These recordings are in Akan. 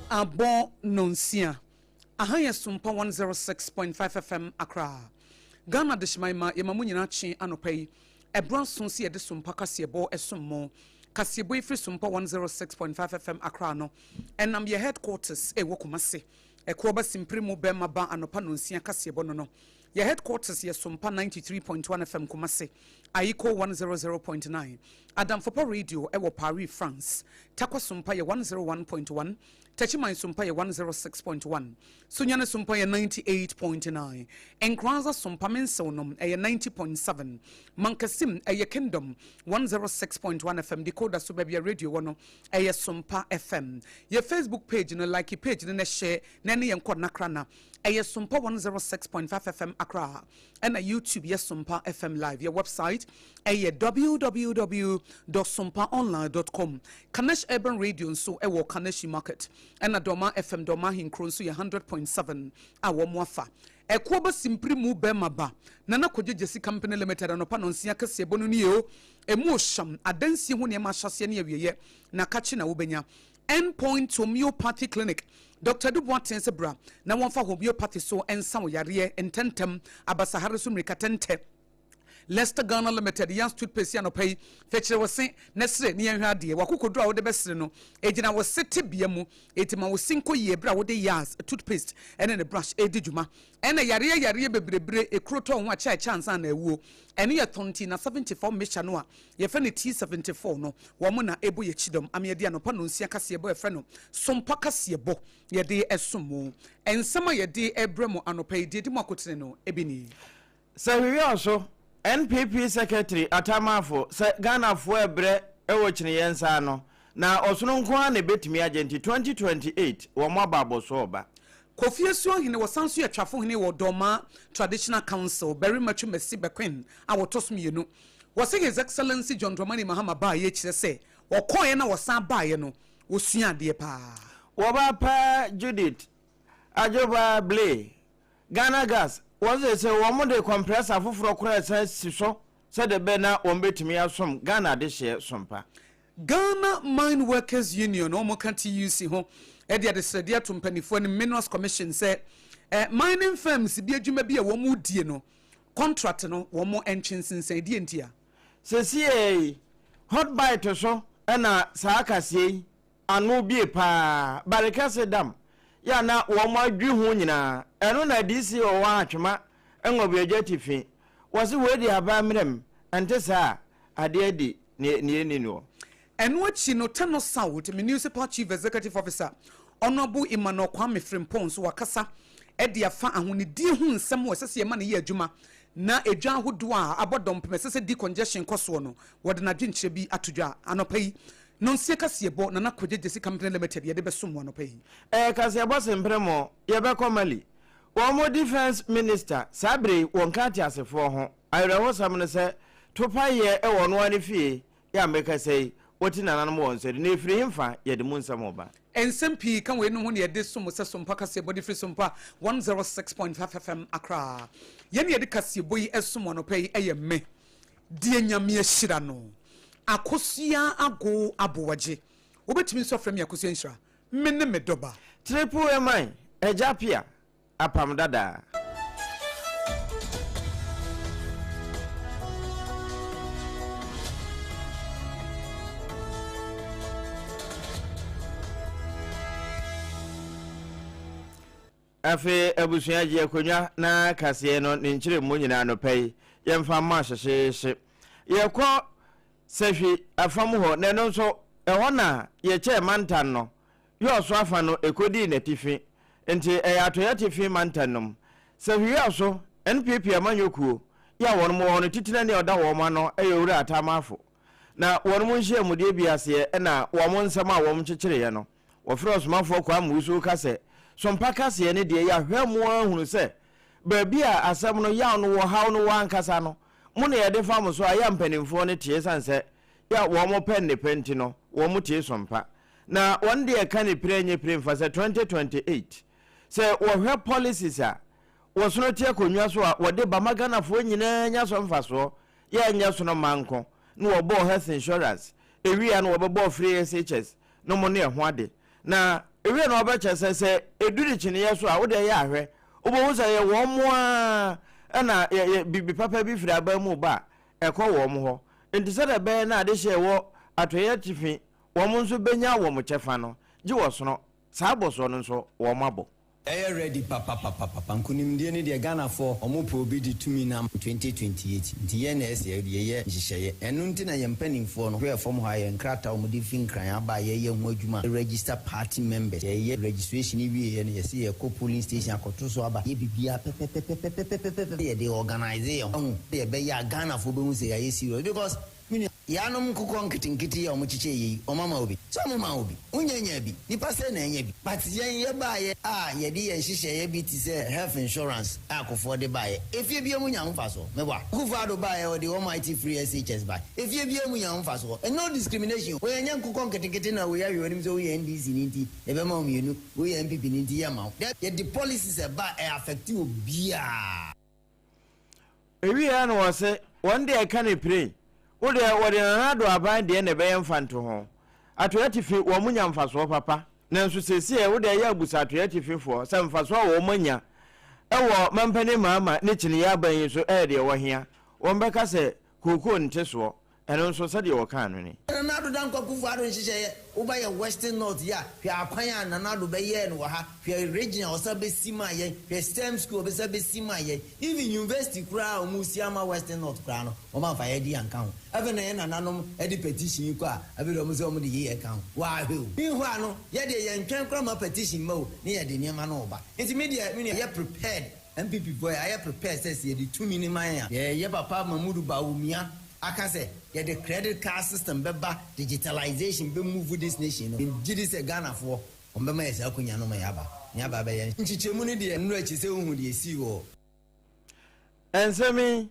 Abo nonsia. Ahaya SOMPA 106.5 FM Accra. Ghana de Shmaima yemamu nyina chi anopai. Ebron sonsi ye de SOMPA kasebo esommo. Kasebo ifri SOMPA 106.5 FM Accra no. Enam ye headquarters e wokumase. Ekwoba simprimo bema ba anopa nonsia kasebo no no. Your headquarters ye SOMPA 93.1 FM Kumase, Aiko 100.9, Adam Fopo Radio ewo Paris, France, Takwa SOMPA ye 101.1, Techimai SOMPA ye 106.1, Sunyane SOMPA ye 98.9, Enkranza SOMPA Mensonum ye 90.7, Mankasim ye Kingdom 106.1 FM, Decoder Subebia Radio wano ye SOMPA FM. Your Facebook page no like page no share nani yenkwa nakrana. Aya SOMPA 106.5 FM Accra and a YouTube yes SOMPA FM Live. Your website aya www.sompaonline.com. Kanesh Urban Radio so ewo Kaneshi Market and a Doma FM Doma Hinkron so 100.7 awo mwafa. Ekwoba simpri mu bema ba nana koje jesi company limited anopa nonsia kase bonu ni yo emu osham adansi hu ne ma hyase ne awieye na kachi na wobenya Endpoint Homeopathy Clinic. Dr. Dubois Sebra, na wonfa homeopathy so ensa wo yare ententem abasahare so mrikatente. Leicester Ghana Limited yan toothpaste ya no pay fetchere wosen nesre ne yanhwa de wakokodu a wo de besere no ejina wo sete bia mu etima wo sinko ye bra wo de yas toothpaste ene ne brush edi djuma ene yare bebrebre ekroto ho a chance na ewuo ene ye tonti na 74 mecha no a ye fe ne T74 no wo mo na ebo ye chidom ame de anopa no nsia kase ebo e fe no SOMPA kase ebo ye de esomo ensama ye de ebremo anopa ye de mo akotene no ebini so we also NPP Secretary Atamafo se Ghana fo ebre ewo chine yensa no na osono nko na betimi agenti 2028 wo mo ababo so oba Kofi Asuo hine wo sanso ya twafo hine wo Doma Traditional Council very much Messi Bequin a wo tosom yenu wo say His Excellency John Dramani Mahama ba ye kire se wo koye na wo san ba ye no wo sua de pa wo ba pa Judith Ajoba Blay Ghana Gas was it say one more compressor for kura so said the bena on betimi asom Ghana de share SOMPA Ghana Mine Workers Union omo kanti use ho e de sedia to mpanifo ni Minerals Commission say mining firms bi adwuma bi a wo mu die no contract no wo mo enchinsen die ntia se sie hot bite so na saakasie anu bi pa barikase dam ya na wo mo adwi ho nyina eno na DC o wa atwema enwobi agetifi wose we di aba mrem ente sa ade di ni no eno achi no Tano South Municipal Chief Executive Officer Honorable Emmanuel Kwame Frimpong so wakasa e de afa ahoni di hu nsem wo sese ma ne ye adwuma na edwa ahodo a abodom pemesese di congestion koso no wode na dwenkyere bi atodwa anopai non se kasebo na koje jesi company limited ye de besom anopai kasebo sempremo ye be komali wo defense minister sabre won kati asefo ho ayrewo sam ne se topa ye e wono ani fie ya meka sei woti nanan mo won se ne firi himfa ye de munsam oba NSMP kan we no ho ne de som se SOMPA kasebo de firi SOMPA 106.5 FM Accra ye ne de kasebo yi esom anopai eye me die nyame ahira no AKOSUA ago ABOAGYE obetimi so frem AKOSUA nhira menne medoba triple MI ABOAGYE apam dadaa afi abusuaje akonya na kase no ne nkyire mu nyina no pai yemfa ma hyehye yekọ sefi afam ho ne no so ehọ na ye che mantan no yo so afa no ekodi na tifi enti atoya tifi mantan no sefi yo so NPP amanyokuo ya won mo hono titina ne oda wo ma no eyewura atamafo na won mo nhye mudie biase na wo mo nsam a wo mo kyekere ye no wo fro osmafo kwa musu kase SOMPA kase ne de ya hwemu ahunu se baabi a asam no ya no wo haw no wankasa no mo ne ye de fam so aya mpanimfo ne tie sanse ya wo mo pen ne penti no wo mo tie SOMPA na won de ka ne prenye premfa se 2028 se wo hwe policies a wo so no tie konwa so a wo de bamagana fo nyina nya so mfa so ya nya so no manko no wo bo health insurance ewia no wo bo free SHS no mo ne ho ade na ewe no obeche se eduri chine so a wo de ya ahwe obo say ye wo mo a na bibi papa bi firi aba mu ba ekọ wo mo ho enti se de be na ade hye wo atoye tifi wo mo nso benya wo mo chefa no gi wo sono sa boso no nso wo mabo ready papa nkunimdie ne de Ghana for omo probi di tumi nam 2028 nti ye na ese ye nhyehyeye enu nti na ye mpanimfo no hwe form ha ye nkrata omo di finkran aba ye ho adwuma register party members ye registration wi ye ne ye ko polling station akoto so aba ye bibia pepepepepepepe ye de organize ye be ya Ghana for be hu se ye serious because yanom kokon nkitinkiti ya omuchiche yi omama obi so mama obi unyenya bi nipa se na enya bi but ye ba ye ye di ye nhyehyeye ye bi ti se health insurance akofo de ba ye efie bi emunya mfaso meba kufado ba ye o de almighty free SHS ba efie bi emunya mfaso and no discrimination we enya kokon nkitinkiti na we ya wi onim so we NDC ninti e be ma omienu we MPP ninti ya ma ye the policies e ba e affect obia ewi ya no wose one day I can pray wode nanado aban de ne be mfanto ho atoyatifi wo munya mfaso papa nanso sesi wode ya abusa atoyatifi fo se mfaso wo munya ewo mampane mama ne kine ya ban yi so de wo hia wo mbeka se koko nteso eno nso se de wo kan no ni nanado dan kwakufu ado nhyehyeye wo ba ye western north ya hwe akwan ya nanado be ye no ha hwe regional osa be sima ye hwe STEM school be sabe sima ye even university kura omusiama western north kura no o ma fa ye di anka ho even na ye nananom edi petition ko a abi do muso mu de ye kan wa hwe bi hu ano ye de ye ntwen kura ma petition ma o ne ye de niam na oba enti media ye prepared MPP boy I prepared says ye di 2 minimum ya ye papa Mamudu Bawumia akase ye the credit card system beba digitalization be move this nation in this Ghana for ombema yesa akunya no yaba be ye nchichemu ne de nnu achi se ohu de esi wo ensemi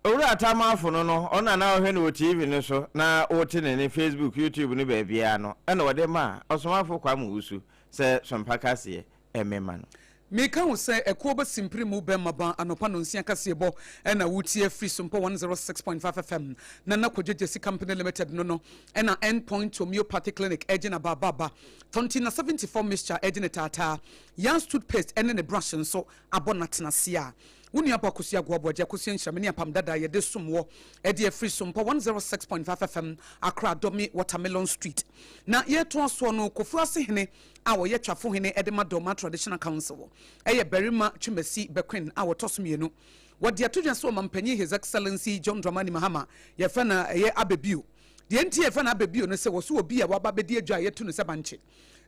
owura atamafo no ona na ohwe no TV no so na wote ne Facebook YouTube ne ba bia no ena wode ma osomafo kwa mu usu se sompa kase emema no Meka wo se ekoba simpri mu be maba anopa no nsia kase bo na wutie free SOMPA 106.5 FM na Kojejesi Company Limited no na Endpoint Homeopathic Clinic ejina baba Tontina 74 mixture ejina tata yan toothpaste ene ne brush so abonatena sia woni AKOSUA ABOAGYE APAM DADAA ye de somwo e de free SOMPA 106.5 FM Accra Domi Watermelon Street na ye to so no kofu ase hene a wo ye twafo hene e de Madoma Traditional Council e ye Berima Twemasi Bequin a wo tosomienu wo de atodwa so mampanyi His Excellency John Dramani Mahama ye fa na ye abebio de enti ye fa na abebio no se wo so obi a waba bedi adwa ye tu no se banche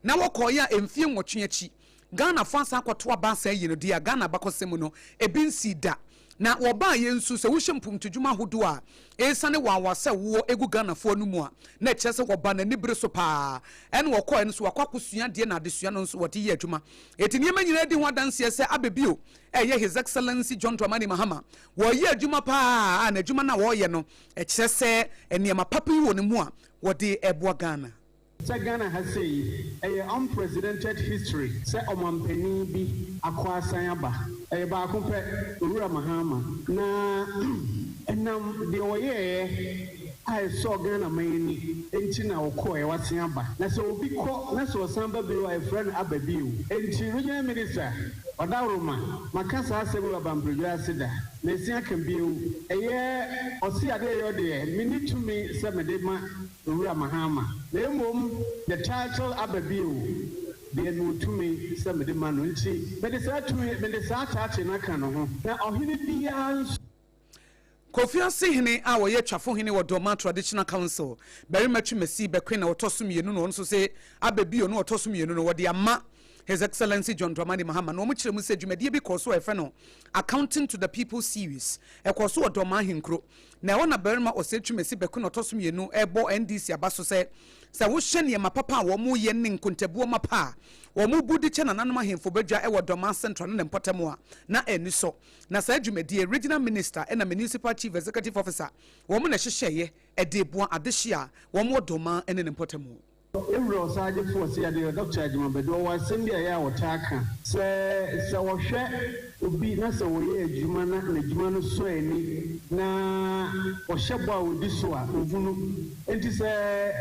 na wo koya emfie nwotwe achi Ghana fansa akwato abansa yi no dia Ghana bakosemu no ebinsi da na woba ye nsu se wo hyempum tudwuma hodo a esane wawase wo egu Ghana fo no mu a na kyese woba na nibire so pa ene wo koe no so wakwakusua de na adesua no nso wote ye adwuma etini manyina di ho adanse se abebio ye His Excellency John Dramani Mahama wo ye adwuma pa na adwuma na wo ye no kyese eniema papa yi wo ne mu a wode eboa Ghana Ghana has a unprecedented history. Say omampeni bi akwasan aba. Ba akompe Owura Mahama na enam de oye I saw Ghana mani enti na okoe wasen aba. Na so obi ko na so samba bi wa friend ababiu. Enti regional minister Odaroma makasa asemu abambrojua sida. Na sia kan biu eye osi ade yo de mini to me se medema Owura Mahama. The title Ababio, the no to me, some of the manuchi, but it's actually when the Sata in a canoe. Now, Kofi Asihine awo ye twafo hene wo Doma Traditional Council very much mesi Bequin na otosumienu no nso se abebio no otosumienu no wode ama His Excellency John Dramani Mahama no mo kire mu se dwumadie bi koso efe no Accounting to the People series e koso Doma hinkro na wona berima osetwumesi Bequin otosumienu ebo NDC abaso se wo hye ne mapapa wo mo ye ne nkontabuo mapa wo mo budi che na nanom ahemfo badwa e wo Doma Central ne mpotamo a na eni so na sa dwumadie regional minister and municipal chief executive officer wo mo na hyehyeye e de boa adehia wo mo Doma ene ne mpotamo Every Sergeant Force, the doctor, but was sending a attacker. Say, so be not away, Jumana, and Jumano Sway, na or Shabba with this one, and to say,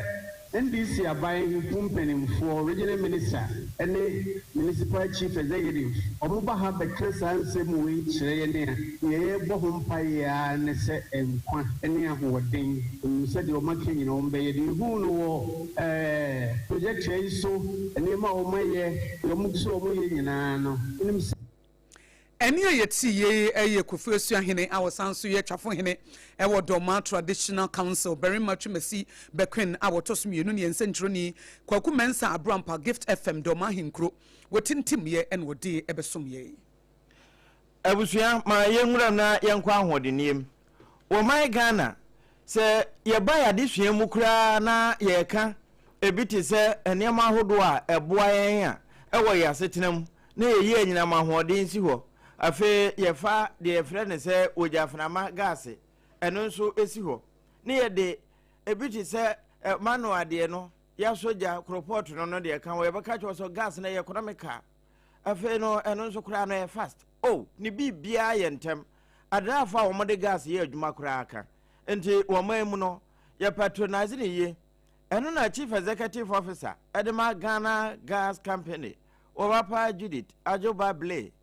NDC aban mpanimfoɔ regional minister ɛne municipal chief executive ɔmo ba ha bɛka saa nsɛm wei kyerɛ yɛn a yɛbɔ ho mpaeɛ a ne sɛ nkwa ne ahoɔden sɛdeɛ ɔmo aka nyina ɔmo bɛyɛ de ihu no wɔ project yi so nneɛma a ɔmo ayɛ ɔmo so ɔmo yɛ nyinaa no ɛne a yɛti ye ɛyɛ Kofi Osuahene a wɔsan so yɛ twafo hene ɛwɔ Doma Traditional Council very much mesi Bequin a wɔtɔ so mmienu ne nsɛnkyerɛni Kwaku Mensa Abrampa Gift FM Doma Hinkro wɔtintim yɛ ɛna wɔde ɛbɛsom yɛ abusua ma yɛnwura na yɛnkɔ ahoɔdeniem wɔ man Ghana sɛ yɛba yɛde sua mu kura na yɛka ebi te sɛ nneɛma ahodoɔ a ɛboa yɛn a ɛwɔ yɛ asetenam na yɛyi anyinam ahoɔden si hɔ afe yefa de efre ne se ogyafnama gas eno nso esi ho ne ye de ebiti se manu ade no ya soja report no de kan we beka cho so gas na ye economical afe no eno nso kura no ye fast ni bibia ye ntem adrafa wo de gas ye adwuma kura aka enti wo man mu no ye patronize ne ye eno na chief executive officer edema Ghana Gas Company Owapa Judith Ajoba Blay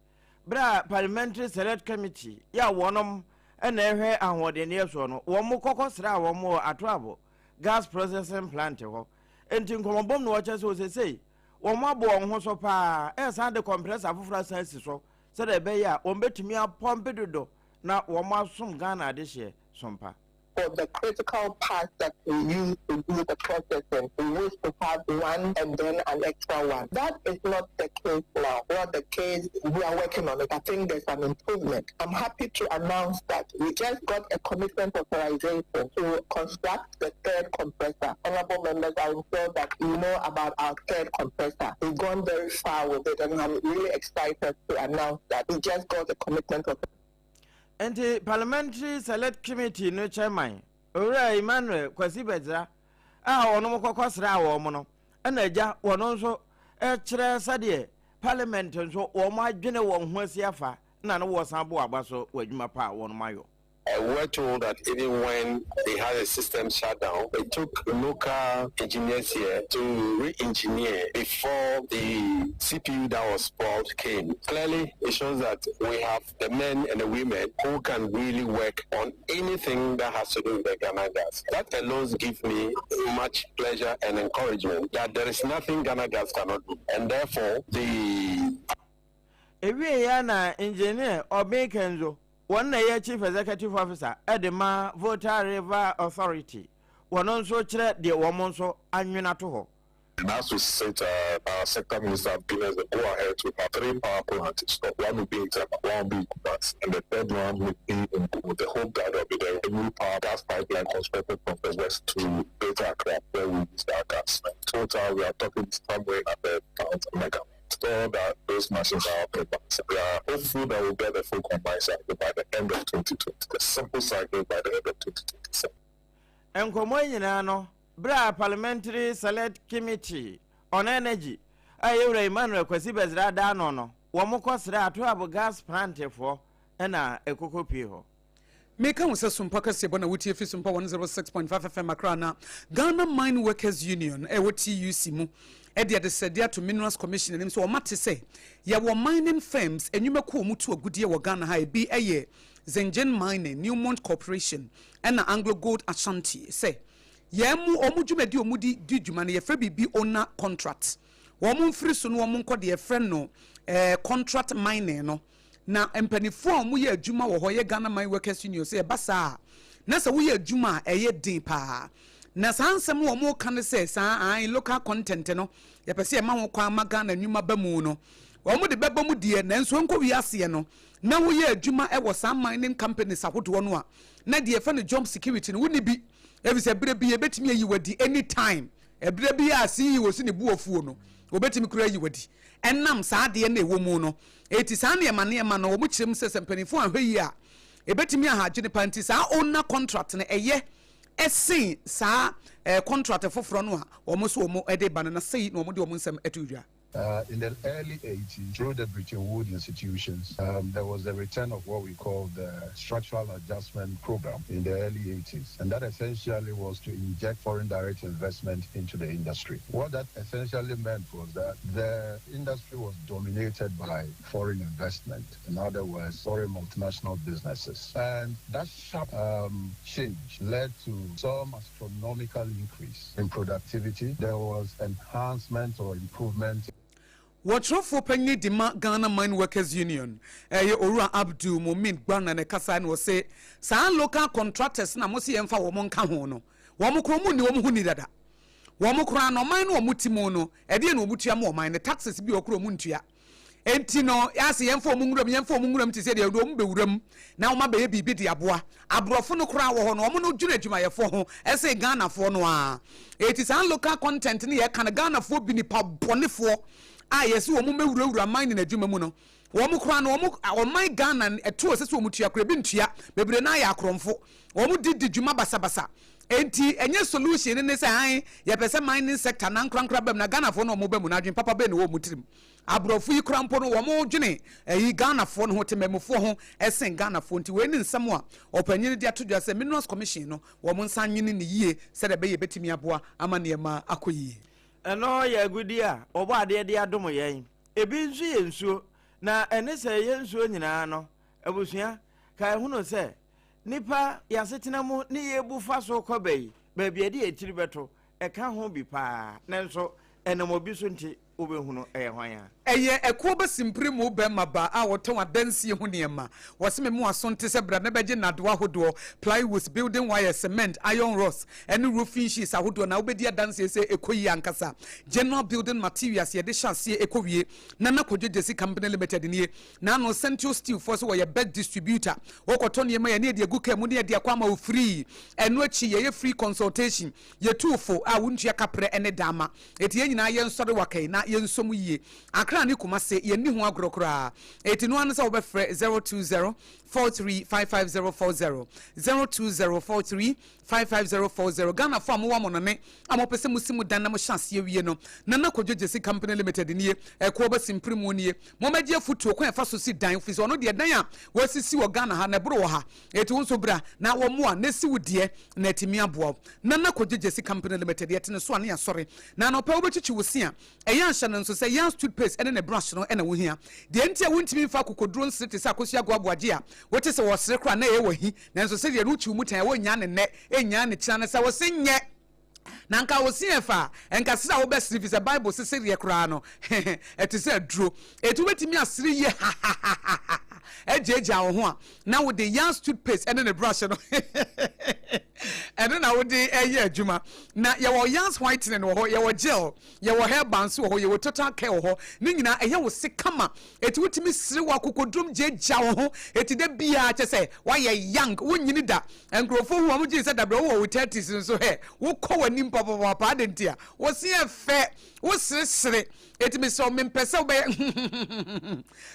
Bra Parliamentary Select Committee ya wonom ena ehwe ahoɔden so no wo mo kokosra wo mo atoabo gas processing plant ho enti nkomobom no wɔkyɛ so sesei wo mo abo wo ho so pa san de compressor afofra san si so sɛ de be ya wo betumi apompe dodo na wo mo asom Ghana de hye sompa. For the critical parts that we use to do the processing, we wish to have one and then an extra one. That is not the case now. Not the case. We are working on it. I think there's an improvement. I'm happy to announce that we just got a commitment authorization to construct the third compressor. Honorable members, I'm sure that you know about our third compressor. We've gone very far with it, and I'm really excited to announce that we just got a commitment of. And the Parliamentary Select Committee no chairman, Ora Emmanuel Kwasibedra, ono kokosra wo mo no, na agya wono nso kyerɛ sɛdeɛ parliament nso wo ma adwene wo ho asiafa na no wo san bo aba so wadwuma pa wo no mayo. We're told that even when they had a system shutdown, it took local engineers here to re-engineer before the CPU that was spoiled came. Clearly, it shows that we have the men and the women who can really work on anything that has to do with the Ghana Gas. That alone gives me much pleasure and encouragement that there is nothing Ghana Gas cannot do. And therefore, the... engineer Obi Kenzo. One year chief executive officer Edema Volta River Authority. One also chere the woman so anwina to ho. And as we said, our sector minister have given us the go ahead to have 3 power plants. One will be in Tema, one will be in Kubas, and the third one will be in Kubu. The hope that there will be the new power gas pipeline constructed from the west to Greater Accra, where we use our gas. In total, we are talking somewhere at 1,000 megawatts. So that those machines are operating. We are hopeful that we'll get the full combined cycle by the end of 2020. The simple cycle by the end of 2027. And Komoyina no, Bra Parliamentary Select Committee on Energy. Ayura Emmanuel Kwasibedra dano no. Wamukosra atoabo gas plant for ena ekoko piho. Meka wose Sompa kase bona wutie fi Sompa 106.5 FM Accra. Ghana Mine Workers Union TUC mu de sedia to Minerals Commission nim so o mate say ya wo mining firms enwuma ko mu to agudie wo Ghana ha bi eye Zengen Mining, Newmont Corporation and Anglo Gold Ashanti say yemu omudwumadi omudi dwuma na ye fra bibi owner contract wo mu mfiri so no wo mu nkɔ de friend no contract mining no na empanifo mu ye adwuma wo ho ye Ghana Mine Workers Union say basa na se wo ye adwuma eye din pa na sansem wo mu kan say sa local content no ye pese ma ho kwa Ghana nwuma ba mu no wo mu de beba mu die na nso nko wi ase no na wo ye adwuma e wo some mining companies ahodo no a na de fa no job security no woni bi e se bere bi e betimi ayi wadi anytime e bere bi a see wo si ne bu ofuo no wo betimi kura ayi wadi enam saa de na ewo mu no eti saa ne ma no wo mu kirem se sempanifo ahwe yi a e betimi ahagye ne panti saa owner contract na eye esen saa contract foforo no a wo mo so wo mo e de ba na sei na wo mo de wo mo nsem etudwa. In the early 80s, through the Bretton Woods institutions, there was a return of what we call the structural adjustment program in the early 80s. And that essentially was to inject foreign direct investment into the industry. What that essentially meant was that the industry was dominated by foreign investment. In other words, foreign multinational businesses. And that sharp change led to some astronomical increase in productivity. There was enhancement or improvement. Wɔtrɔfo panyi di ma Ghana Mine Workers Union Owura Abdul Mumin Gban na kasa no say saa local contractors na mo se yemfa wo nka ho no wo mo kro mu ni wo mo hu ni dada wo mo kro na mine no wo mutimo no e de na wo mutua mo mine taxes bi okro mu ntua enti no yase yemfa wo nguram ti se de wo mo bewuram na wo ma be bibi de aboa abrofo no kro wo ho no wo mo no dwuna adwumayefo ho ese Ghana fo no a eti saa local content ni ye kan Ghana fo bi ni pa bonefo yes wo mo mewurawura mine na adwuma mu no wo mo kra no wo mine Ghana eto se wo mutua kra bi ntua bebre na ya akromfo wo mo didi dwuma basabasa enti enye solution ne se han ye pese mining sector na nkrankra bam na Ghana fo no mo bam na adwen papa be ne wo mutirim abrofo yi krampo no wo mo dwene Ghana fo no ho tememfo ho esen Ghana fo nti we ni nsam a opanyin de atodwa se Minerals Commission no wo mo nsanyene ne yie se de be ye betimi aboa ama ne ma akoyi eno ya gudi a obo ade de adom yen ebi nsu ye nsuo na ene se ye nsuo nyina no abusua kai hu no se nipa yasetena mu ne ye bufa so kwabai ba bia de etiri beto e ka ho bi pa nanso enemo bi so nti obehunu hwan a eye ekuo ba simpre mu be maba a woton adansie ho niema woseme mu asonte se bra na beje nadoa hodo plywood building wire cement iron rods and roofing sheets ahodo na obedi adansie se ekoyi ankasa general building materials ye de chassis ekowie na nakodwe jesi company limited nie na no central steel for so ye bed distributor wokoto niema ye ne de aguka mu ne de akwama o free eno achi ye free consultation ye tuufo a wuntua kapre ene dama eti ye nyina ye nsore wakai na ye nsom yie akra ne kuma se ye ni ho agrokra eti no ansa wo be frɛ 02043554040 02043554040 Ghana fo amwa mo ne amopese musimu dan na mo chance wie no na kodwogesi company limited nie ko ba simpre mu nie mo magye futuo ko efa so si dan fi so no de dan a wasisi wo Ghana ha na bro wo ha eti wonso bra na wo mo a na si wudie na etimi aboa na kodwogesi company limited yete ne so ane asore na no pa wo bechichi wo sia eya hye no so se yan toothpaste ene ne brush no ene wo hia de enti a wontimi fa kokodron city sa akosua aboagye a wote se wo sere kra na ye wo hi nanso se de ruchi mu tan wo nya ne ne enya ne kira ne se wo se nye na nka wo se efa enka se wo be siri se bible se sere kra no eti se aduro etu betimi asiri ye ejeja wo ho a na wo de yan toothpaste ene ne brush no ene na wo de eye adwuma na ye wo yans whitening wo ho ye wo gel ye wo hair bands wo ho ye wo total care wo ho ni nyina eye wo se kama eti wotimi siri wa kokodrum jeja wo ho eti de bia che se wa ye young wo nyini da enkrofo hu am ji se da bra wo 30s nso he wo kɔ wani papa adentia wo se efe wo sere eti me so mempese wo be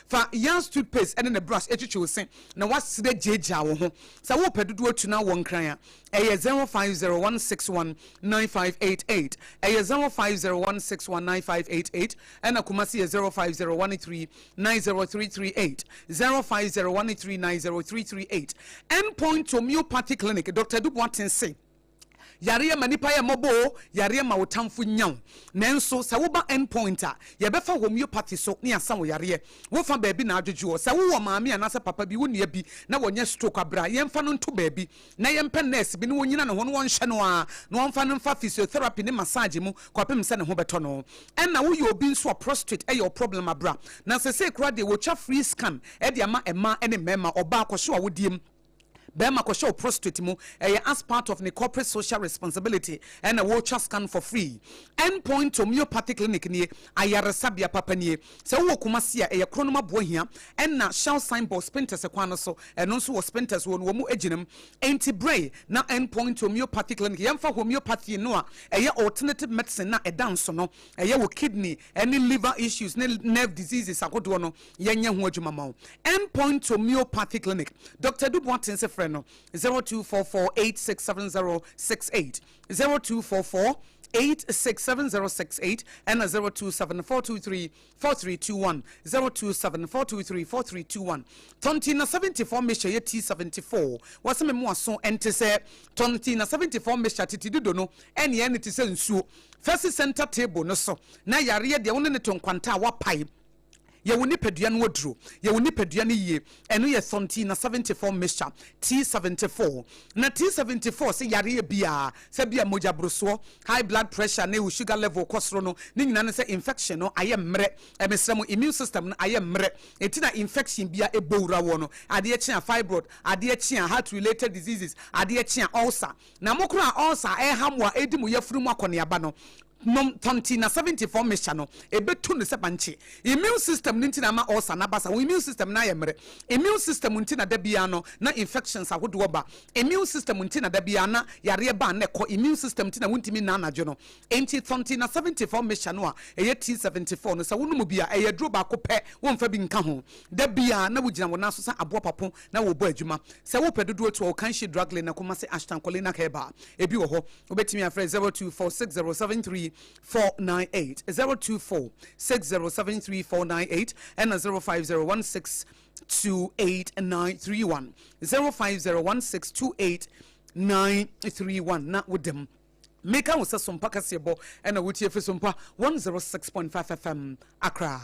fa yans toothpaste ene ne brush etwetwe wo se na wasere jeja wo ho sa wo pedudu atuna wo nkran a eye 0501619588 eye 0501619588 ena kumasi ye 0501390338 0501390338 endpoint homeopathy clinic Dr. Duboatin say yare ma nipa ye mobo yare ma wotamfo nyaw nanso sa wo ba endpoint a ye befa homeopathy so ne asa wo yare wo fa baabi na adwodwo sa wo maami anasa papa bi wo nia bi na wonye stroke abra ye mfa no nto baabi na ye mpa nurse bi ne wonyina ne ho no wonhye no a no wonfa no mfa physiotherapy ne massage mu kwapem se ne ho beto no enna wo ye obi nso prostate e your problem abra na se se kra de wo twa free scan e de ama ema ene mema oba akɔhye wo diem Bema ko show prostate mu as part of the corporate social responsibility and a watch scan for free. Endpoint homeopathic clinic ni ayaresabia papa ni se wo kumasia kronoma bohia and na shall signboard spinters ekwana so and also was spinters wo mu eginam enti bray na endpoint homeopathic clinic yemfa homeopathy no a alternative medicine na edanso no wo kidney any liver issues nerve diseases akodo no yenye ho adwuma ma endpoint homeopathic clinic Dr. Duboatin se 0244867068 0244 0274068 and 027423431 027423431 tontina 74 measure ye T74 waseme mo aso ente se tontina 74 measure titidido no ene ene ti se nsuo first center table no so na yare de won ne tonkwanta wa pai ye woni pedua no oduro ye woni pedua no yie eno ye sonti na 74 mixture T74 na T74 se yare bia se bia moja broso high blood pressure na sugar level kosro no ni nyina ne se infection no aye mre emesremo immune system no aye mre etina infection bia ebowura wo no ade chia fibroid ade chia heart related diseases ade chia ulcer na mokura ulcer hamwa edimu yafuru mu akone aba no nom tontina 74 mixture no ebetu ne se banche immune system nintina ma ulcer na basa immune system na yemre immune system nintina da bia no na infections ahodo ba immune system nintina da bia na yare ba na ko immune system nintina wuntimi na anajo no enti tontina 74 mixture no a eye T74 no sa wonum bia eye dro ba ko pe wonfa bi nka ho da bia na wugina wona so sa abo papo na wo bo adwuma se wo pedodo to o kan shi drug lane na kuma se ashtan kolina ka ba ebi wo ho obetimi afre 0246073498 0246073498 and 0501628931 0501628931 na wudem meka wo se sompa kasebo and a wutie fe sompa 106.5 FM Accra.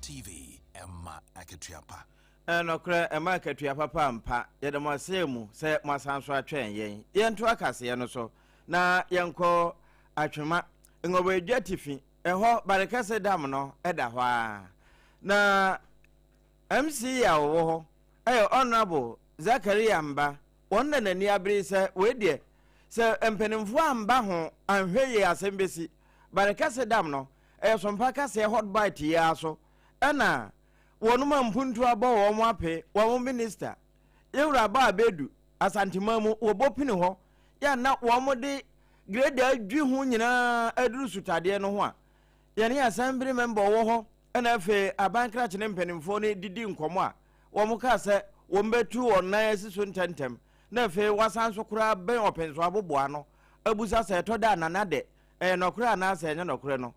TV Emma Akatuapa. Okra Emma Akatuapa pampa yede mo asemu se mo asanso atwen yen yento akase ye no so na yenko atwema ngobo edwatifi eho barekase dam no eda ho a na MC ya wo ho honorable Zakaria Mba wonna nani abiri se wedie se empenimfo amba ho anhweye asembesi barekase dam no sompa kase hot bite ya so ana wonuma mpuntu abo wo mo ape wo minister yewura ba abedu asantimamu wo bopini ho ya na wo mo de grade adwi hu nyina aduru sutade no ho a yene assembly member wo ho ana afi abankra chene mpanimfo ne didi nkomo a wo mo ka se wo mbetu onan asiso ntentem na afi wasanso kura ben openso aboboa no abusa se to da nanade nokura na ase nya nokure no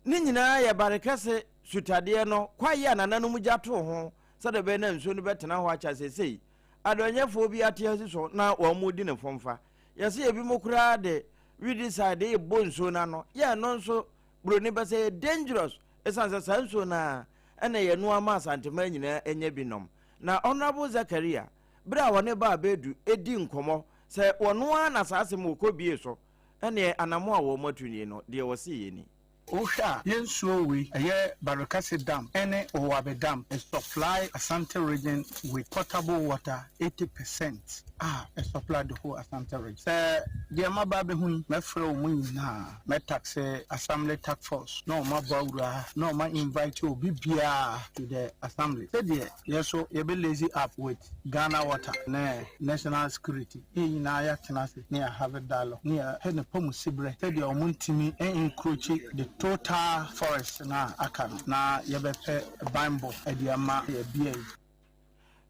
ni nyina ya barekase sutade no kwaye anananu mu jato ho sade be na nso no betena ho acha sesei adonyefo bi ate asiso na wo mudi ne fomfa yase ebi mokura de we decide e bonso na no ya no nso broni be say dangerous esanse sanso na ene ye no ama santema nyina enye binom na honorable Zakaria bra wone ba abedu edi nkomo se wono ana sase mo kobie so ene anamo a wo matuni no de wo se yeni Osha yensuo we aye Barakasi Dam ene Owabe Dam and supply Asante region with potable water 80%. A supply the whole Asante region. Say the mababe hun me fro mu na me tax assembly task force. No ma bawra no ma invite you bibia to the assembly. Say there yes so you be lazy up with Ghana water na national security. E na ya tenase near Harvard dialogue near he ne pomu sibre. Say the omuntimi encroach the total forest na akan na yebepe bambo ediama ebia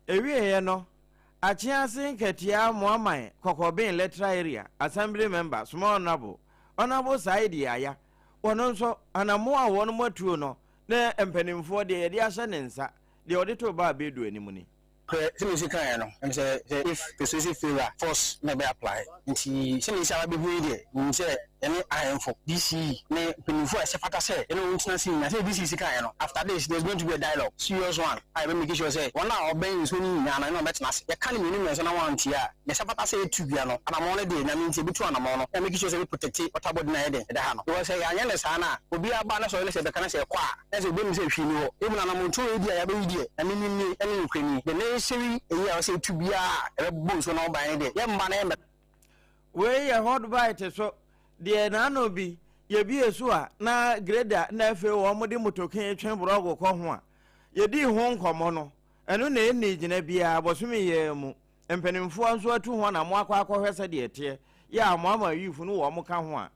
ewie no achiase nketia moaman kokobin letra area assembly member small honorable side aya wono nso anamo a wono matuo no na empanimfo de ye de ahye nensa de odito ba bedu animu ni Sinisi kan no em say if the specific favor force may be apply nti sinisi aba be hu de nse any info DC ne penifo asefata say eno ntina sin na say DC kan no after this there's going to be a dialogue serious one I will make sure say one na oben so ni nyana na betina se ye kan me ni menso na wan tia ye sefata say etu bia no ana mo ne de na me nti bitu ana mo no e make sure say we protect water body na de ha no we say anya ne sa na obi aba na so le say be kan say kwa na say obi mi say hwi ni ho e mu na na mo ntu e dia ya be wi die na ni ni ene nkwani the nation e say tu bia e bo so na oban de ye mba na e we ye hot bite so de na no bi ye bi so a na grader na afi wo mo de motokan etwen brogo kɔ ho a ye di ho nkomo no eno na eni gina bia bosumi ye mu empanimfo anso atu ho na mo akɔ hwese de ete ya mo ama yifu no wo mo ka ho a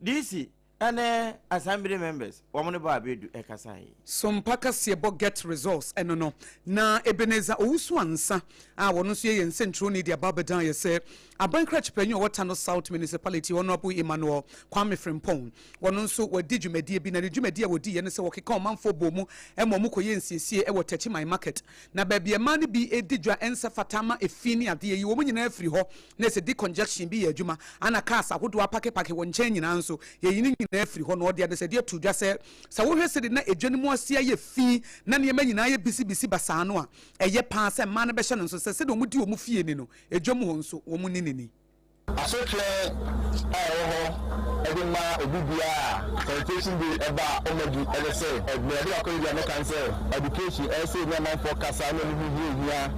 DC ene assembly members wo mo ne ba bedu ekasai SOMPA kasiebo get results eno no na Ebeneza owusu ansa a wono so ye nsentro ne dia babadan ye se Abankra Chipanyu Watano South Municipality Honorable Emmanuel Kwame Frimpong wono nso wadi dwumadie bi na dwumadie wodi ye ne se wokeka omanfo bomu emomu koye nsiesie e wotachi my market na babia ma ne bi edidwa ensa fatama efini ade yi wo nyina afiri ho na se di conjunction bi ye adwuma ana cars ahodo apake wo nchen nyina nso ye yini nyina afiri ho na ode ade se de atudwa se wo hwese de na edwane mu asia ye fi na ne yema nyina ye bisi basa no a eye pa se ma ne be hye no nso se de omudi omu fie ni no edwom ho nso wo mu ni asotwe edima obibia sanitation bi eba omagi elese edmede akọrọ na cancer education say na man for kasa no hu hia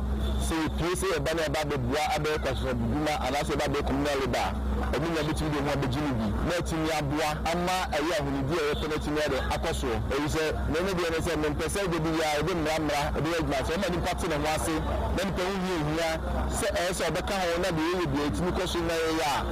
say place eba na eba bebua abe kwaso bibuma anase eba be communal labor edima bi timi de ho abegini bi na timi aboa ama ayi ahunidi e yeto na timi de akoso eyi se nene bi ene se mpese de bi ya ebe mra ebe edma so ma ni party na ho ase na ni pe hu hia se so obeka ho na de ye bi timi koso na ya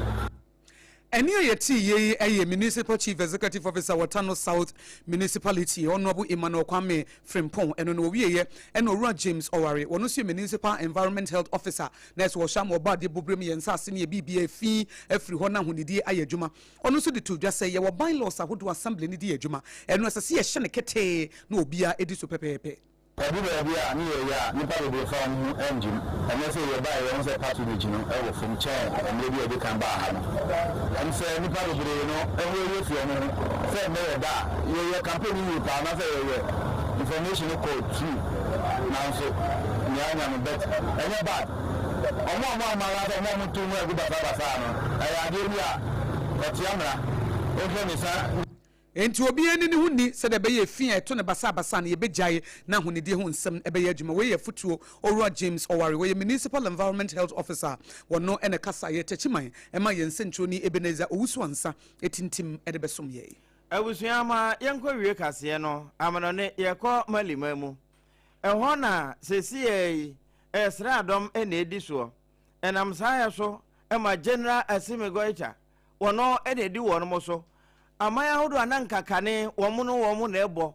Eni yeti ye Municipal Chief Executive Officer Watano South Municipality Honorable Emmanuel Kwame Frimpong eno no wiye eno Ura James Oware wono so Municipal Environment Health Officer nes wo sham oba de bobrem ye nsa ase ne bibia fi afiri ho na honidi ayadwuma ono so de to dwa say ye wo bylaws ahodo assembly ne di adwuma eno asase ye hye ne kete na obia edi so pepepe Ebi a ni ya nipa de fa no engine and say you buy you say part of the engine e wo from chair and maybe e kan ba ha no and say nipa de no e wo fi no say me da you campaign you pa na say information code 2 now so nya no bet any bad omo ma la omo to mu e go ba no e ya de bia o ti amra o fe ni sa enti obi eni ne hunni se de be ye fi eto ne basa na ye bejaye na hunidi ho nsem e be ye adwuma we ye futuo Owura James Oware we Municipal Environment Health Officer wono ene kasa ye tachiman e ma ye nsentro ni Ebeneza owusu ansa etintim e de besom ye abusuama yenko wie kase no amano ne ye ko malimamu ho na sesi ye esra adom ene edi so enam saya so e ma General Asimi Goita wono ene edi wono mo so amaya hodo ananka kane womo na ebo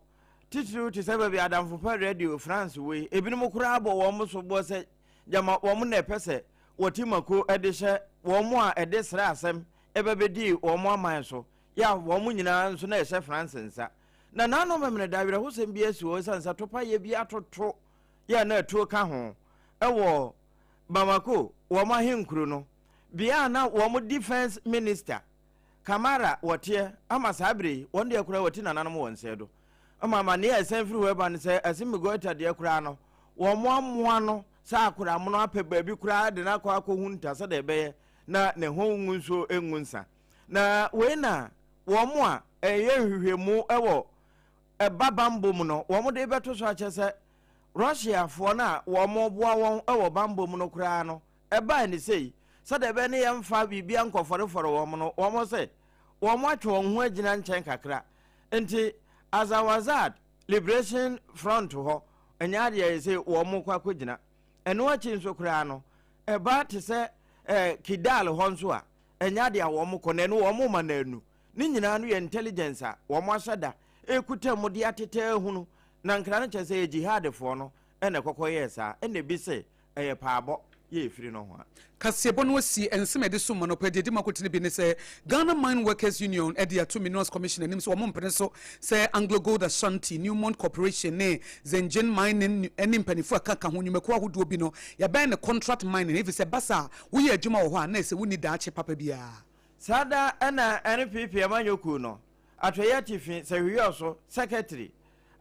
titiru ti sababi adamfo pa radio France we ebinom kura abo womo so bo se jama womo na pese wotimako edehye womo a edesra asem ebebedi womo aman so ya womo nyina nso na ehye France nsa na nano memne dawire ho sem bi esi wo sansa topa ye bi atoto ya na atuo ka ho ewo Bamako womo ahenkuru no bia na womo defense minister Kamara wotie ama sabre wonde akura woti nananom wonsedo ama ma ne asanfiri weba ne se Asimi Goita de akura no wo moamoa no sa akura mo no apɛ baabi kura de na akɔ hunta sa de beye na ne ho ngunso engunsa na we na wo mo a eye hwehwemu ewo babambo mu no wo mo de beto so akyese Russia fo na wo mo boa won ewo bambo mu no kura no eba ne sei sa de be ne yemfa bibia nkɔforeforo wo mo no wo mo se wo mo atwe won ho agina nkyɛn kakra enti Azawazad Liberation Front ho enya de ye se wo mo kwa kogina eno achi nso kura no eba te se Kidal ho nso a enya de wo mo kɔ na no wo mo ma na anu ni nyina no ye intelligence a wo mo ahyada ekuta mo de atete hunu na nkra no kyɛ se jihad fo no ene kɔkɔyɛ sa ene bi se eye paabo ye efiri no ho a kasebo no si ensem de so no pɛde makotene bi ne sɛ Ghana Mine Workers Union ede ato Minerals Commission anim so wo mpene so sɛ Anglo Gold Ashanti Newmont Corporation ne Zengen Mining ene mpanifo akaka ho nwumako ahodo bi no ya bɛn ne contract mining if sɛ basa wo ye adwuma wo ho a na sɛ woni daache papa bia sada ana NPP amanyoku no atoya tifi sɛ hwiyo so secretary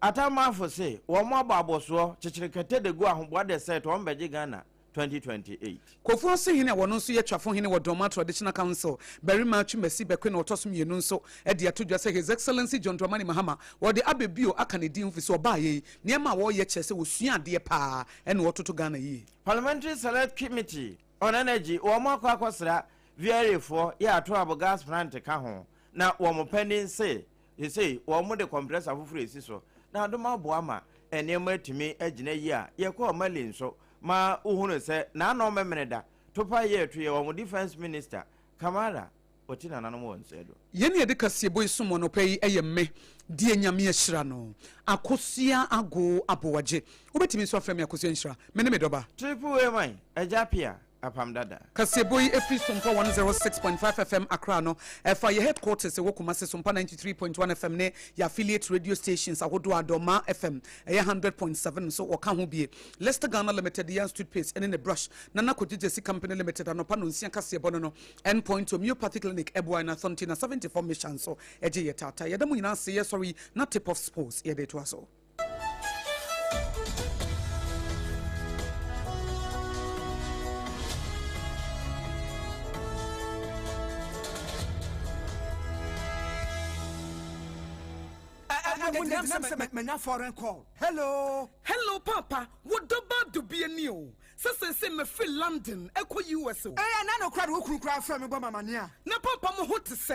atamafo se wo mo ababoso kyekyerekete de go ahoboa de set wo mbɛgye Ghana 2028 Kofu se hene wono nso ye twafo hene wo Doma Traditional Council Berima Twumasi Bekwe na otosom yenu nso e de atodwa se His Excellency John Dramani Mahama wo de abebio aka ne din mfisi oba ye niema wo ye kyese wo sua ade pa ene wo toto Ghana yi Parliamentary Select Committee on Energy wo mo akwa akosra VRA for ya ato abo gas plant ka ho na wɔn pending say you say wɔn de compressor afoforo esi so na adoma boama enema atumi agina yi a yɛkɔ ɔmali nso ma uhunu sɛ na anɔ memene da topa yɛ to yɛ wɔn defense minister Kamara otina nanom wɔn sɛ do yɛne yɛde kaseɛ boy somo no pɛyi ɛyɛ me die nyame ahyira no akosua ago aboagye wobɛtumi nso afrɛ me akosua nhyira me ne me dɔba triple A man ABOAGYE apam dada kaseɛ boy ɛfiri SOMPA 106.5 FM Accra no ɛfa yɛ headquarters ɛwɔ Kumasi SOMPA 93.1 FM ne yɛ affiliate radio stations ahodoɔ Adoma FM ɛyɛ 100.7 so wɔka ho bie Leicester Ghana Limited yɛn toothpaste ɛne ne brush Nana Kodjesi Company Limited anopa no nsia kaseɛ bɔ no endpoint homeopathic clinic ɛboa na thonti na 74 mission so ɛgye yɛ tata yɛda mu nyinaa se yɛ sorry na tip of sports yɛde to aso Menya foreign call. Hello. Hello, Papa. What about to be a new? Say me feel London, Echo US. Eh, I no crowd who could cry from me, Mama. Na Papa mo what to say.